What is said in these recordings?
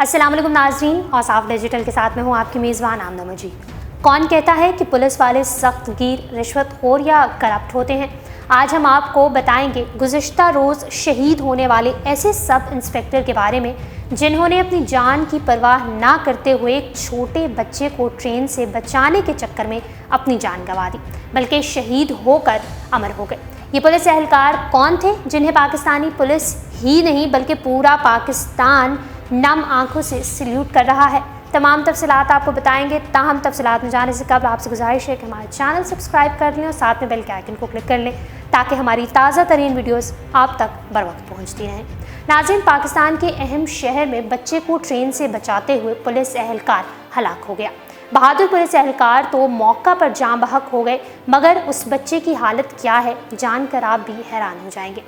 अस्सलाम वालेकुम नाज़रीन, औसाफ डिजिटल के साथ में हूँ आपकी मेज़बान आमना मजीद। कौन कहता है कि पुलिस वाले सख्त गिर, रिश्वतखोर या करप्ट होते हैं? आज हम आपको बताएंगे गुज़िश्ता रोज़ शहीद होने वाले ऐसे सब इंस्पेक्टर के बारे में जिन्होंने अपनी जान की परवाह ना करते हुए एक छोटे बच्चे को ट्रेन से बचाने के चक्कर में अपनी जान गंवा दी, बल्कि शहीद होकर अमर हो गए। ये पुलिस एहलकार कौन थे जिन्हें पाकिस्तानी पुलिस ही नहीं बल्कि पूरा पाकिस्तान नम आंखों से सल्यूट कर रहा है? तमाम तफसीलात आपको बताएंगे। ताहम तफसीलात में जाने से कबल आपसे गुजारिश है कि हमारे चैनल सब्सक्राइब कर लें और साथ में बेल के आइकन को क्लिक कर लें ताकि हमारी ताज़ा तरीन वीडियोस आप तक बर वक्त पहुँचती रहें। नाज़रीन, पाकिस्तान के अहम शहर में बच्चे को ट्रेन से बचाते हुए पुलिस एहलकार हलाक हो गया। बहादुर पुलिस एहलकार तो मौका पर जान बहक हो गए, मगर उस बच्चे की हालत क्या है जानकर आप भी हैरान हो जाएंगे।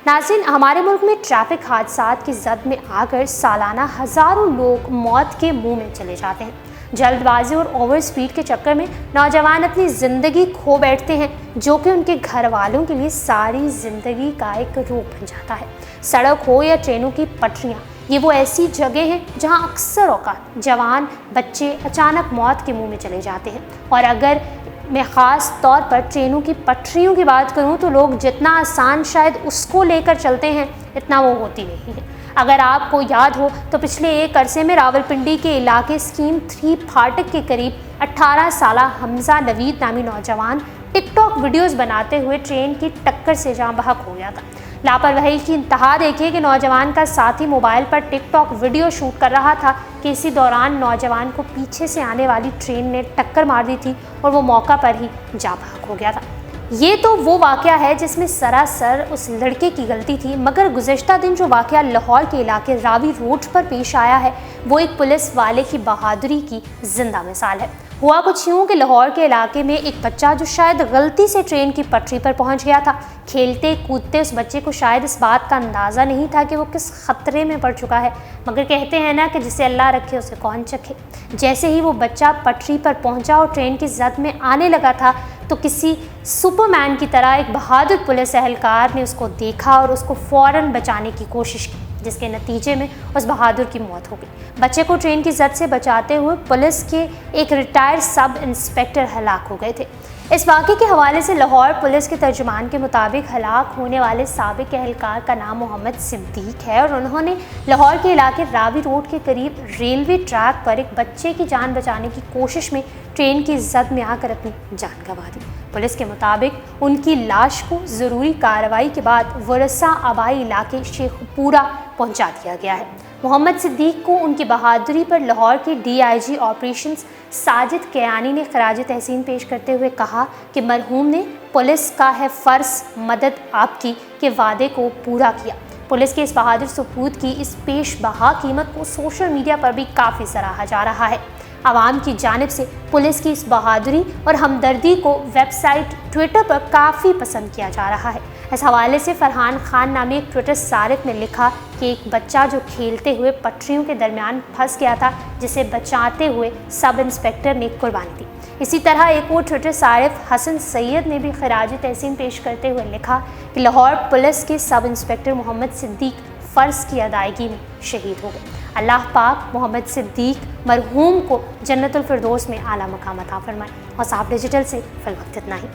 नाज़रीन, हमारे मुल्क में ट्रैफिक हादसात की जद में आकर सालाना हज़ारों लोग मौत के मुंह में चले जाते हैं। जल्दबाजी और ओवर स्पीड के चक्कर में नौजवान अपनी ज़िंदगी खो बैठते हैं, जो कि उनके घर वालों के लिए सारी ज़िंदगी का एक रूप बन जाता है। सड़क हो या ट्रेनों की पटरियाँ, ये वो ऐसी जगह हैं जहां अक्सर औकात जवान बच्चे अचानक मौत के मुंह में चले जाते हैं। और अगर मैं ख़ास तौर पर ट्रेनों की पटरियों की बात करूं तो लोग जितना आसान शायद उसको लेकर चलते हैं, इतना वो होती नहीं है। अगर आपको याद हो तो पिछले एक अरसे में रावलपिंडी के इलाके स्कीम 3 फाटक के करीब 18 साला हमजा नवीद नामी नौजवान टिकटॉक वीडियोस बनाते हुए ट्रेन की टक्कर से जान बहक हो गया था। लापरवाही की इंतहा देखिए कि नौजवान का साथी मोबाइल पर टिकटॉक वीडियो शूट कर रहा था कि इसी दौरान नौजवान को पीछे से आने वाली ट्रेन ने टक्कर मार दी थी और वो मौका पर ही जान बहक हो गया था। ये तो वो वाक़या है जिसमें सरासर उस लड़के की गलती थी, मगर गुज़िश्ता दिन जो वाक़या लाहौर के इलाके रावी रोड पर पेश आया है वो एक पुलिस वाले की बहादुरी की जिंदा मिसाल है। हुआ कुछ यूँ कि लाहौर के इलाके में एक बच्चा जो शायद गलती से ट्रेन की पटरी पर पहुंच गया था, खेलते कूदते उस बच्चे को शायद इस बात का अंदाज़ा नहीं था कि वो किस खतरे में पड़ चुका है, मगर कहते हैं ना कि जिसे अल्लाह रखे उसे कौन चखे। जैसे ही वो बच्चा पटरी पर पहुंचा और ट्रेन की जद में आने लगा था तो किसी सुपरमैन की तरह एक बहादुर पुलिस एहलकार ने उसको देखा और उसको फ़ौरन बचाने की कोशिश की, जिसके नतीजे में उस बहादुर की मौत हो गई। बच्चे को ट्रेन की जद से बचाते हुए पुलिस के एक रिटायर्ड सब इंस्पेक्टर हलाक हो गए थे। इस वाक़े के हवाले से लाहौर पुलिस के तर्जुमान के मुताबिक हलाक होने वाले साबिक एहलकार का नाम मोहम्मद सिद्दीक है और उन्होंने लाहौर के इलाके रावी रोड के करीब रेलवे ट्रैक पर एक बच्चे की जान बचाने की कोशिश में ट्रेन की जद में आकर अपनी जान गंवा दी। पुलिस के मुताबिक उनकी लाश को ज़रूरी कार्रवाई के बाद वरसा आबाई इलाके शेखपुरा पहुंचा दिया गया है। मोहम्मद सिद्दीक को उनकी बहादुरी पर लाहौर के DIG ऑपरेशंस साजिद कयानी ने खराज तहसीन पेश करते हुए कहा कि मरहूम ने पुलिस का है फ़र्ज़ मदद आपकी के वादे को पूरा किया। पुलिस के इस बहादुर सपूत की इस पेश बहा कीमत को सोशल मीडिया पर भी काफ़ी सराहा जा रहा है। आवाम की जानिब से पुलिस की इस बहादुरी और हमदर्दी को वेबसाइट ट्विटर पर काफ़ी पसंद किया जा रहा है। इस हवाले से फरहान खान नामी एक ट्विटर सारिफ ने लिखा कि एक बच्चा जो खेलते हुए पटरियों के दरमियान फंस गया था, जिसे बचाते हुए सब इंस्पेक्टर ने कुर्बानी दी। इसी तरह एक और ट्विटर सारिफ हसन सैयद ने भी खराज तहसीन पेश करते हुए लिखा कि लाहौर पुलिस के सब इंस्पेक्टर मोहम्मद सिद्दीक फ़र्ज़ की अदायगी में शहीद हो गए। अल्लाह पाक मोहम्मद सिद्दीक मरहूम को जन्नतुल फिरदौस में आला मकाम अता फरमाए। औसाफ डिजिटल से फिल वक्त इतना ही।